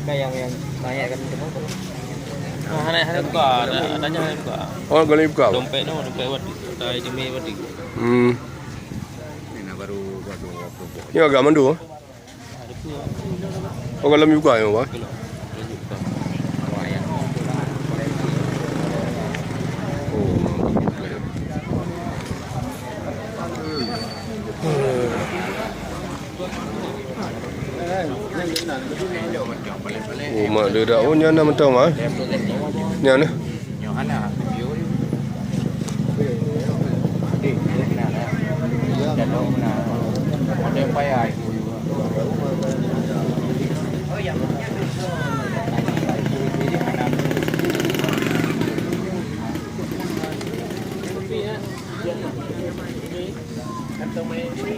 Kayak yang banyak kan semua. Oh, hanya buka, adanya hanya buka. Oh, kali buka. Dompet no, dompet wadi, dari jemi wadi. Ini baru waktu. Ini agak mandu. Ada pula. Oh, kalau buka ya, Pak. Kalau buka. Oh, mak dia dah. Oh, ni anak mentang, Mak. Ni anak. Nyohana, view. Ada payah. Oh ya. Atau main ini.